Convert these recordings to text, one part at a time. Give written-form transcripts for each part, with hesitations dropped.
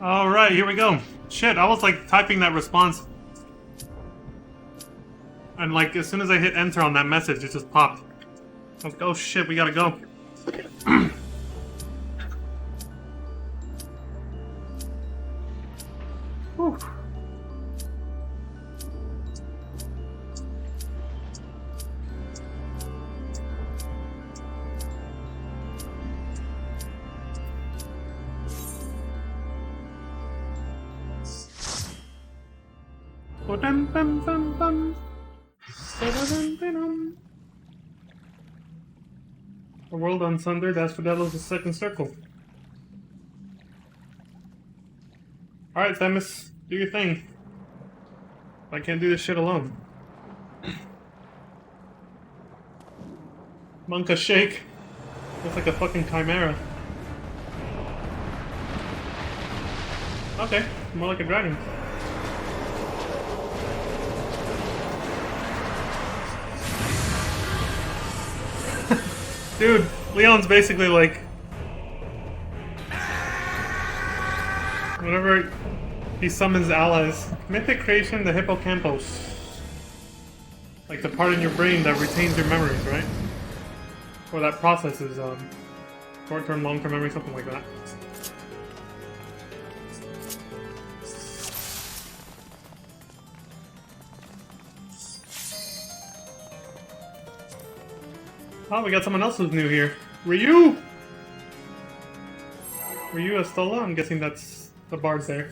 Alright, here we go. Shit, I was like typing that response. And like, as soon as I hit enter on that message, it just popped. I was like, oh shit, we gotta go. Whew. A world unsundered, Asphodelos is second circle. Alright, Themis, do your thing. I can't do this shit alone. Monka shake. Looks like a fucking chimera. Okay, more like a dragon. Dude, Leon's basically like... whenever he summons allies. Mythic creation, the hippocampus. Like the part in your brain that retains your memories, right? Or that processes short-term, long-term memory, something like that. Oh, we got someone else who's new here. Ryu! Ryu Estola? I'm guessing that's the bard there.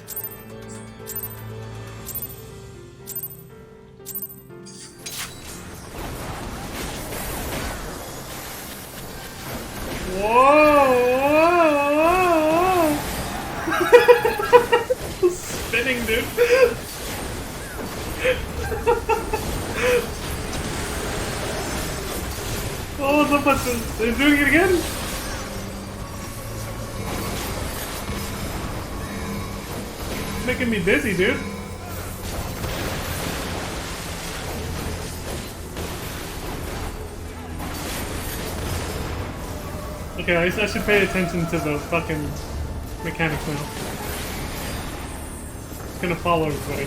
Whoa! Whoa! Spinning, dude. Oh, the button! They're doing it again! It's making me dizzy, dude. Okay, I should pay attention to the fucking mechanics now. It's gonna follow everybody.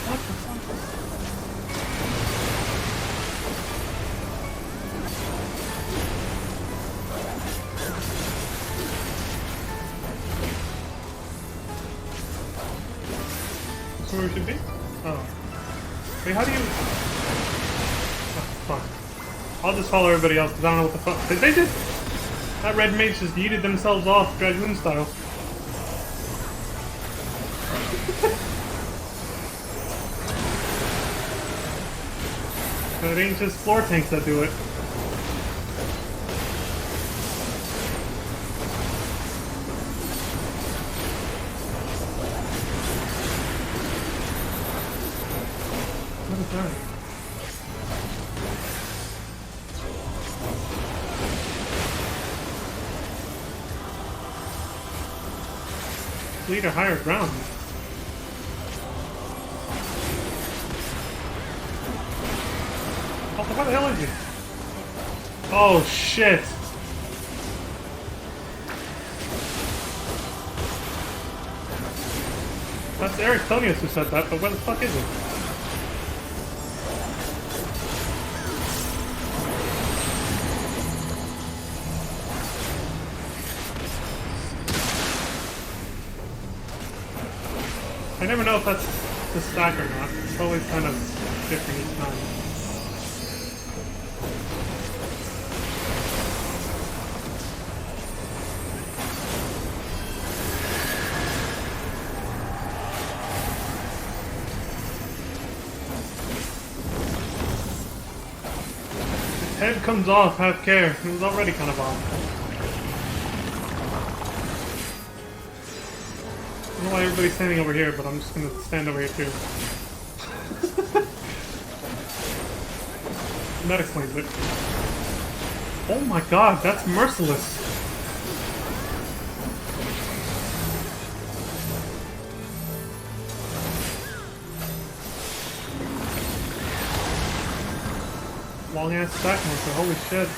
What the fuck? That's where we should be? Oh. Wait, how do you... Oh, fuck. I'll just follow everybody else because I don't know what the fuck. Did they just... That red mage just yeeted themselves off Dragoon style. It ain't just floor tanks that do it. What is that? Lead to higher ground. Oh, what the hell is it? Oh shit! That's Eric Tonius who said that, but where the fuck is it? I never know if that's the stack or not. It's always kind of different each time. His head comes off, have care. It was already kind of off. I don't know why everybody's standing over here, but I'm just gonna stand over here too. That explains it. Oh my god, that's merciless! Long ass stack monster, holy shit.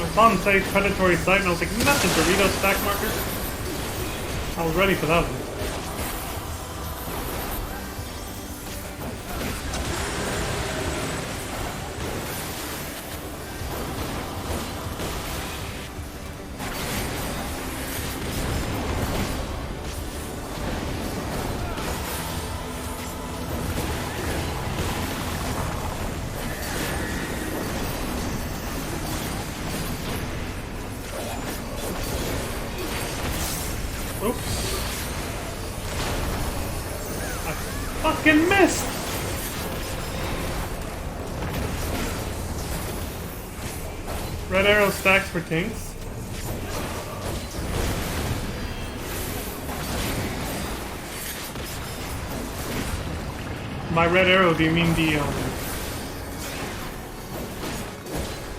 I saw him say predatory sight, and I was like, isn't that the Dorito stack marker? I was ready for that one. Oops. I fucking missed! Red arrow stacks for tanks. By red arrow, do you mean the,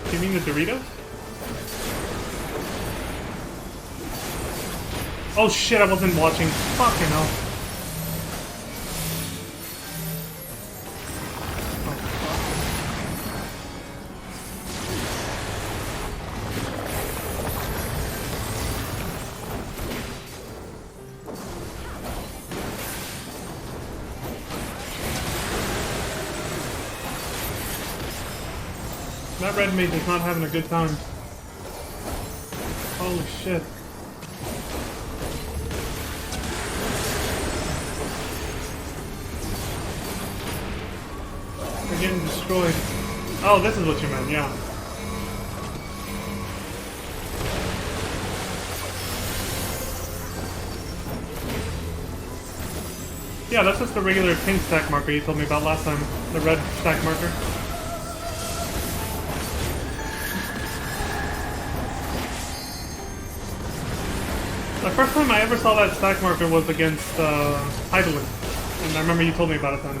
do you mean the Doritos? Oh shit, I wasn't watching. Fucking hell. That red mage is not having a good time. Holy shit. They're getting destroyed. Oh, this is what you meant, yeah. Yeah, that's just the regular pink stack marker you told me about last time. The red stack marker. The first time I ever saw that stack marker was against Heidelin, and I remember you told me about it then.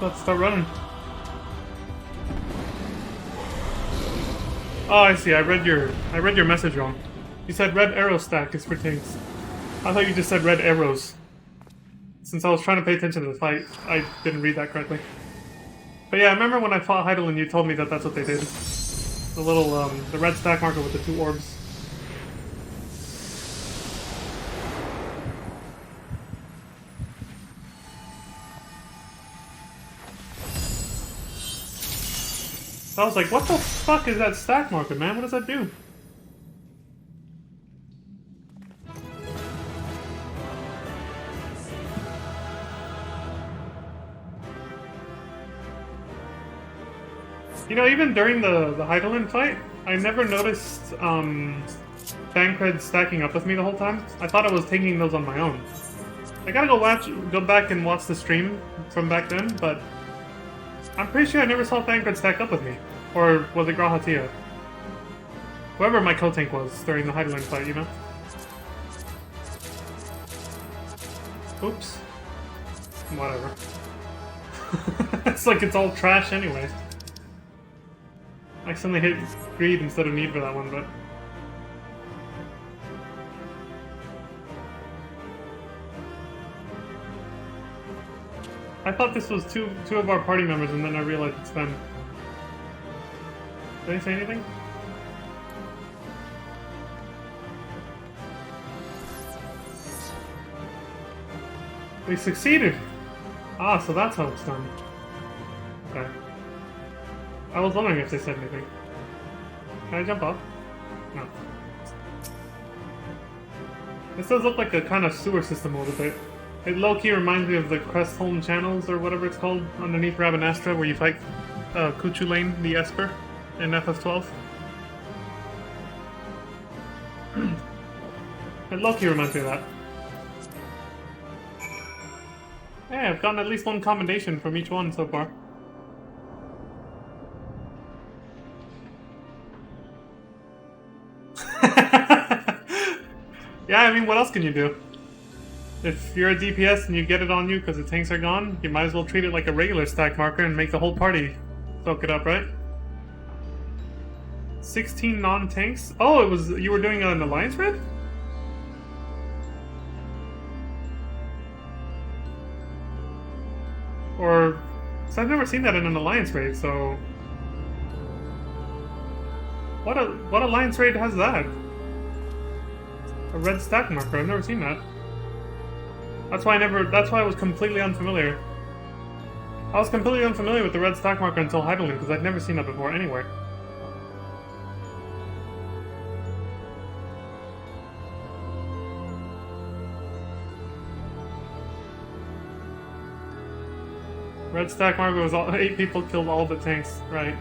Let's start running. Oh, I see. I read your message wrong. You said red arrow stack is for tanks. I thought you just said red arrows. Since I was trying to pay attention to the fight, I didn't read that correctly. But yeah, I remember when I fought Heidelin, you told me that that's what they did. The little, the red stack marker with the two orbs. I was like, what the fuck is that stack marker, man? What does that do? You know, even during the Heidelin fight, I never noticed Bancred stacking up with me the whole time. I thought I was taking those on my own. I gotta go back and watch the stream from back then, but I'm pretty sure I never saw Bancred stack up with me. Or was it Grahatia? Whoever my co-tank was during the Heidelin fight, you know? Oops. Whatever. It's like it's all trash anyway. I accidentally hit greed instead of need for that one, but... I thought this was two of our party members, and then I realized it's them. Did I say anything? We succeeded! Ah, so that's how it's done. Okay. I was wondering if they said anything. Can I jump off? No. This does look like a kind of sewer system a little bit. It low-key reminds me of the Crestholm channels, or whatever it's called, underneath Rabanastra, where you fight Kuchu Lane, the Esper, in FF12. It low-key reminds me of that. Yeah, I've gotten at least one commendation from each one so far. Yeah, I mean, what else can you do? If you're a DPS and you get it on you because the tanks are gone, you might as well treat it like a regular stack marker and make the whole party soak it up, right? 16 non-tanks? Oh, it was you were doing an alliance raid? Or, so I've never seen that in an alliance raid, so what alliance raid has that? A red stack marker. I've never seen that. That's why I was completely unfamiliar. I was completely unfamiliar with the red stack marker until Heidelin, because I'd never seen that before anywhere. Red stack marker was 8 people killed all the tanks, right?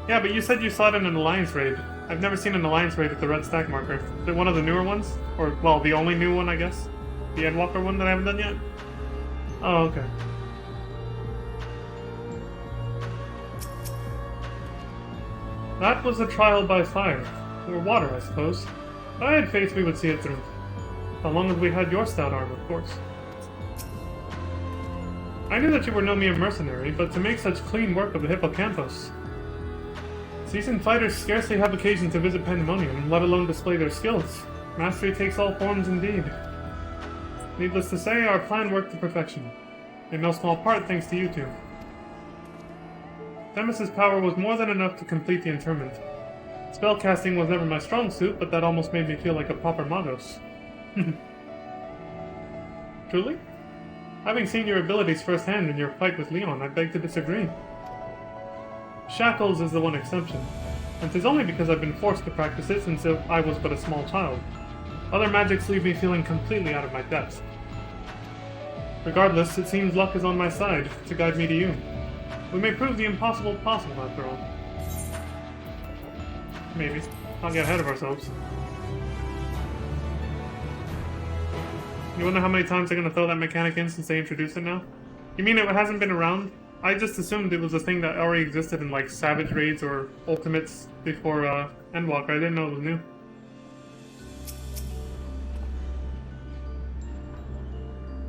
Yeah, but you said you saw it in an alliance raid. I've never seen an alliance raid with the red stack marker. Is it one of the newer ones? Or, well, the only new one, I guess? The Endwalker one that I haven't done yet? Oh, okay. That was a trial by fire. Or water, I suppose. I had faith we would see it through. How long as we had your stout arm, of course. I knew that you were no mere mercenary, but to make such clean work of the Hippocampus. Seasoned fighters scarcely have occasion to visit Pandemonium, let alone display their skills. Mastery takes all forms indeed. Needless to say, our plan worked to perfection. In no small part thanks to you two. Themis' power was more than enough to complete the interment. Spellcasting was never my strong suit, but that almost made me feel like a proper Magos. Truly? Having seen your abilities firsthand in your fight with Leon, I beg to disagree. Shackles is the one exception, and 'tis only because I've been forced to practice it since I was but a small child. Other magics leave me feeling completely out of my depth. Regardless, it seems luck is on my side, to guide me to you. We may prove the impossible possible, after all. Maybe. Not get ahead of ourselves. You wonder how many times they're gonna throw that mechanic in since they introduced it now? You mean it hasn't been around? I just assumed it was a thing that already existed in like Savage Raids or Ultimates before Endwalker. I didn't know it was new.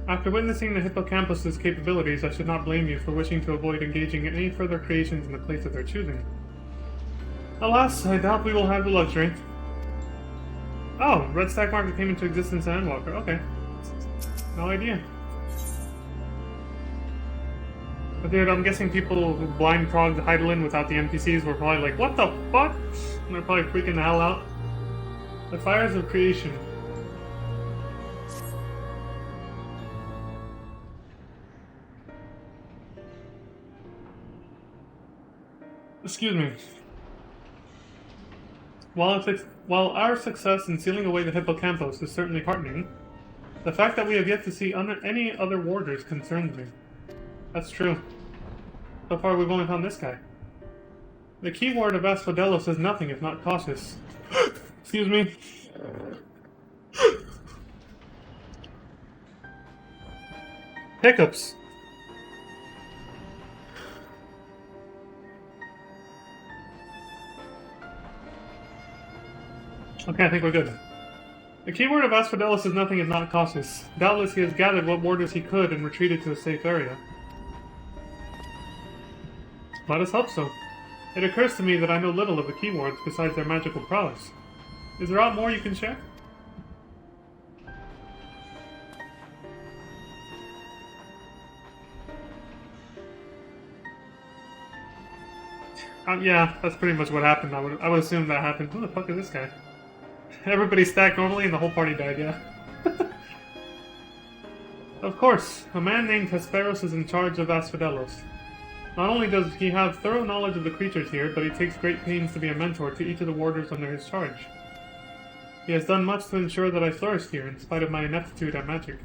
After witnessing the Hippocampus' capabilities, I should not blame you for wishing to avoid engaging in any further creations in the place of their choosing. Alas, I doubt we will have the luxury. Oh, red stack marker came into existence in Endwalker. Okay. No idea. But dude, I'm guessing people who blind progged Heidelin without the NPCs were probably like, what the fuck? And they're probably freaking the hell out. The Fires of Creation. Excuse me. While our success in sealing away the Hippocampus is certainly heartening, the fact that we have yet to see any other warders concerns me. That's true. So far we've only found this guy. The keyword of Asphodelos is nothing if not cautious. Excuse me. Hiccups. Okay, I think we're good. The keyword of Asphodelos is nothing if not cautious. Doubtless he has gathered what warders he could and retreated to a safe area. Let us hope so. It occurs to me that I know little of the keywords besides their magical prowess. Is there aught more you can share? Yeah, that's pretty much what happened. I would assume that happened. Who the fuck is this guy? Everybody stacked normally and the whole party died, yeah. Of course, a man named Hesperos is in charge of Asphodelos. Not only does he have thorough knowledge of the creatures here, but he takes great pains to be a mentor to each of the warders under his charge. He has done much to ensure that I flourish here, in spite of my ineptitude at magic.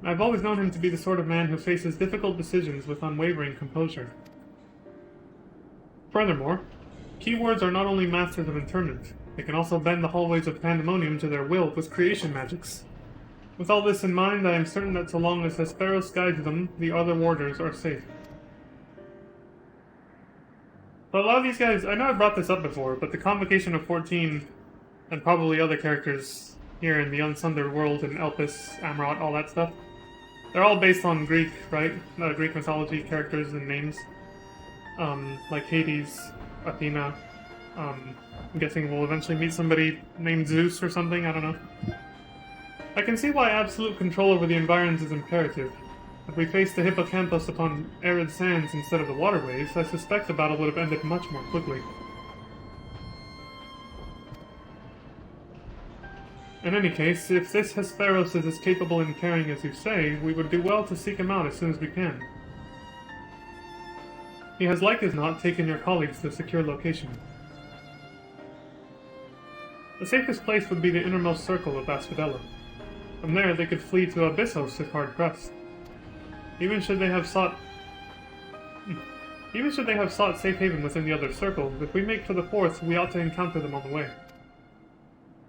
I've always known him to be the sort of man who faces difficult decisions with unwavering composure. Furthermore, keywords are not only masters of interment, they can also bend the hallways of Pandemonium to their will with creation magics. With all this in mind, I am certain that so long as Hesperos guides them, the other warders are safe. But a lot of these guys, I know I brought this up before, but the Convocation of 14, and probably other characters here in the Unsundered World and Elpis, Amarot, all that stuff, they're all based on Greek, right? Greek mythology characters and names. Like Hades, Athena. I'm guessing we'll eventually meet somebody named Zeus or something, I don't know. I can see why absolute control over the environs is imperative. If we faced the hippocampus upon arid sands instead of the waterways, I suspect the battle would have ended much more quickly. In any case, if this Hesperos is as capable in carrying as you say, we would do well to seek him out as soon as we can. He has like as not taken your colleagues to a secure location. The safest place would be the innermost circle of Asphodella. From there, they could flee to Abyssos if hard-pressed. Even should they have sought safe haven within the other circle, if we make for the fourth, we ought to encounter them on the way.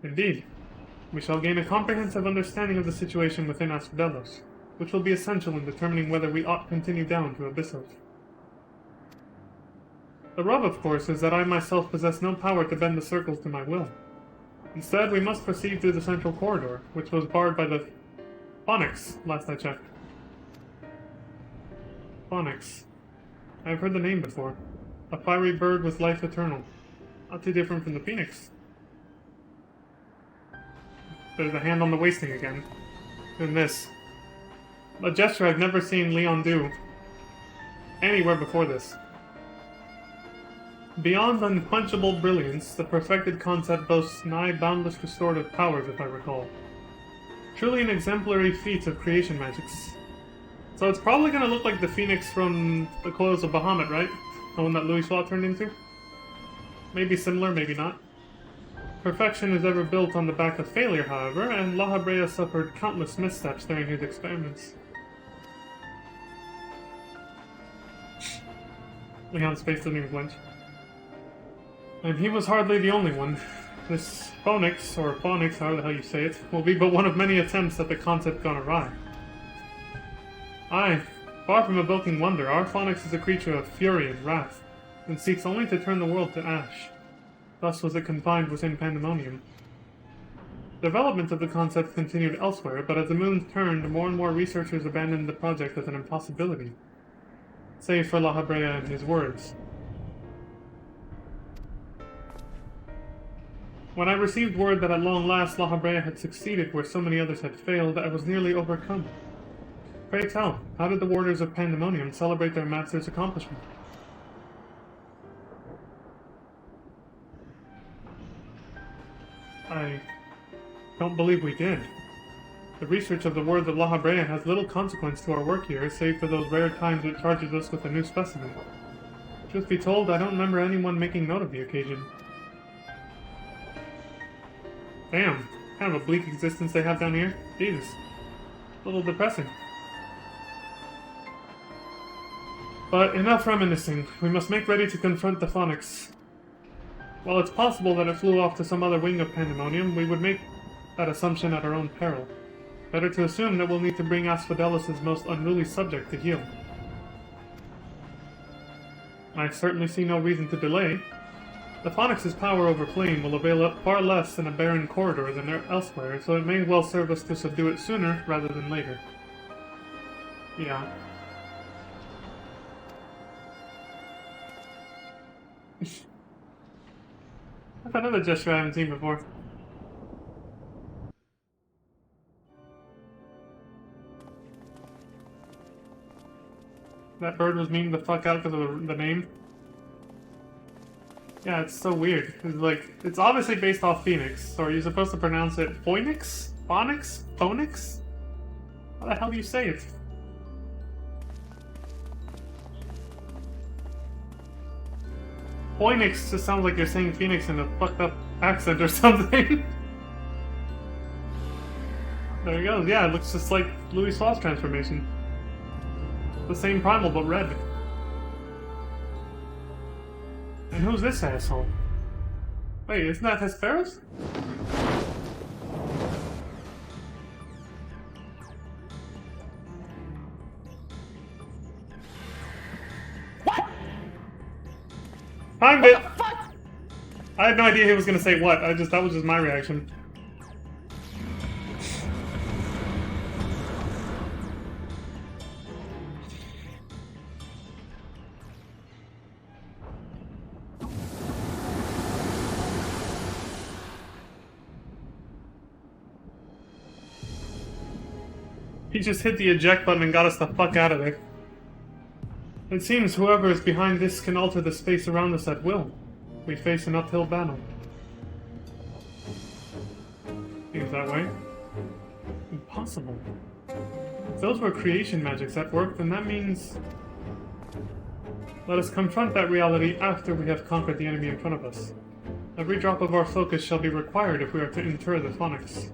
Indeed, we shall gain a comprehensive understanding of the situation within Asphodelos, which will be essential in determining whether we ought continue down to Abyssos. The rub, of course, is that I myself possess no power to bend the circles to my will. Instead, we must proceed through the central corridor, which was barred by the Phonix, last I checked. Phonix. I have heard the name before. A fiery bird with life eternal. Not too different from the Phoenix. There's a hand on the wasting again. And this. A gesture I've never seen Leon do anywhere before this. Beyond unquenchable brilliance, the perfected concept boasts nigh boundless restorative powers, if I recall. Truly an exemplary feat of creation magics. So it's probably going to look like the Phoenix from the Clothes of Bahamut, right? The one that Louis Schwa turned into? Maybe similar, maybe not. Perfection is ever built on the back of failure, however, and La Habrea suffered countless missteps during his experiments. Leon's face didn't even flinch. And he was hardly the only one. This Phonix, or Phonix, however the hell you say it, will be but one of many attempts at the concept gone awry. Aye, far from evoking wonder, our Phonix is a creature of fury and wrath, and seeks only to turn the world to ash. Thus was it confined within Pandemonium. Development of the concept continued elsewhere, but as the moons turned, more and more researchers abandoned the project as an impossibility. Save for La Habrea and his words. When I received word that at long last La Habrea had succeeded where so many others had failed, I was nearly overcome. Pray tell, how did the Warders of Pandemonium celebrate their master's accomplishment? I don't believe we did. The research of the words of La Habrea has little consequence to our work here, save for those rare times it charges us with a new specimen. Truth be told, I don't remember anyone making note of the occasion. Damn, kind of a bleak existence they have down here. Jesus. A little depressing. But enough reminiscing. We must make ready to confront the Phonix. While it's possible that it flew off to some other wing of Pandemonium, we would make that assumption at our own peril. Better to assume that we'll need to bring Asphodelos' most unruly subject to heel. I certainly see no reason to delay. The Phonix's power over flame will avail up far less in a barren corridor than elsewhere, so it may well serve us to subdue it sooner rather than later. Yeah. That's another gesture I haven't seen before. That bird was memeing the fuck out because of the name. Yeah, it's so weird. It's like, it's obviously based off Phoenix, so are you supposed to pronounce it Phoenix? Phonix? Phonix? How the hell do you say it? Phoenix just sounds like you're saying Phoenix in a fucked up accent or something. There he goes. Yeah, it looks just like Louis Sloth's transformation. The same primal, but red. And who's this asshole? Wait, isn't that Hesperus? What? Timed it! The fuck? I had no idea he was gonna say what. That was just my reaction. He just hit the eject button and got us the fuck out of there. It seems whoever is behind this can alter the space around us at will. We face an uphill battle. Seems that way. Impossible. If those were creation magics at work, then that means... Let us confront that reality after we have conquered the enemy in front of us. Every drop of our focus shall be required if we are to inter the phonics.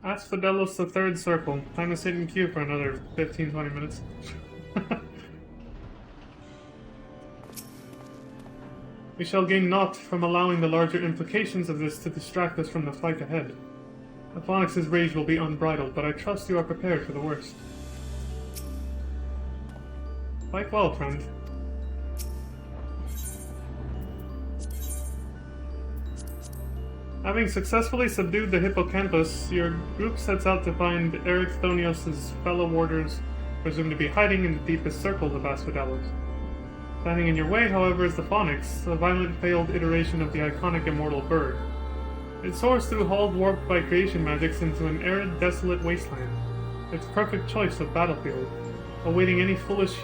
Asphodelos the third circle. Time to sit in queue for another 15-20 minutes. We shall gain naught from allowing the larger implications of this to distract us from the fight ahead. The Phonix's rage will be unbridled, but I trust you are prepared for the worst. Fight well, friend. Having successfully subdued the hippocampus, your group sets out to find Ericthonios' fellow warders, presumed to be hiding in the deepest circles of Asphodelos. Standing in your way, however, is the Phonix, a violent failed iteration of the iconic immortal bird. It soars through halls warped by creation magics into an arid, desolate wasteland, its perfect choice of battlefield, awaiting any foolish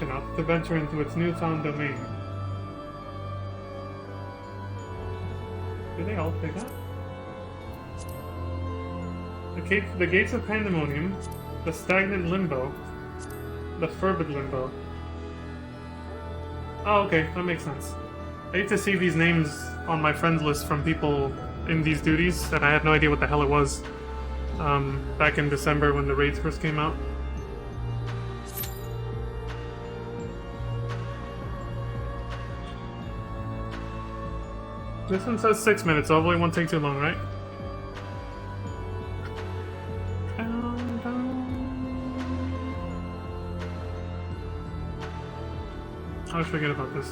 enough to venture into its newfound domain. Do they all say that? The gates of Pandemonium, the stagnant limbo, the fervid limbo. Oh, okay, that makes sense. I hate to see these names on my friends list from people in these duties, and I had no idea what the hell it was back in December when the raids first came out. This one says 6 minutes, so hopefully it won't take too long, right? I always forget about this.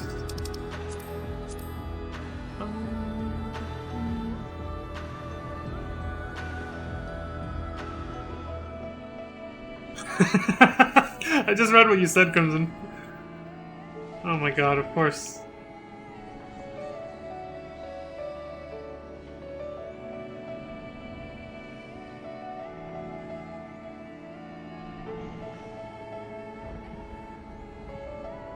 I just read what you said, Crimson. Oh my god, of course.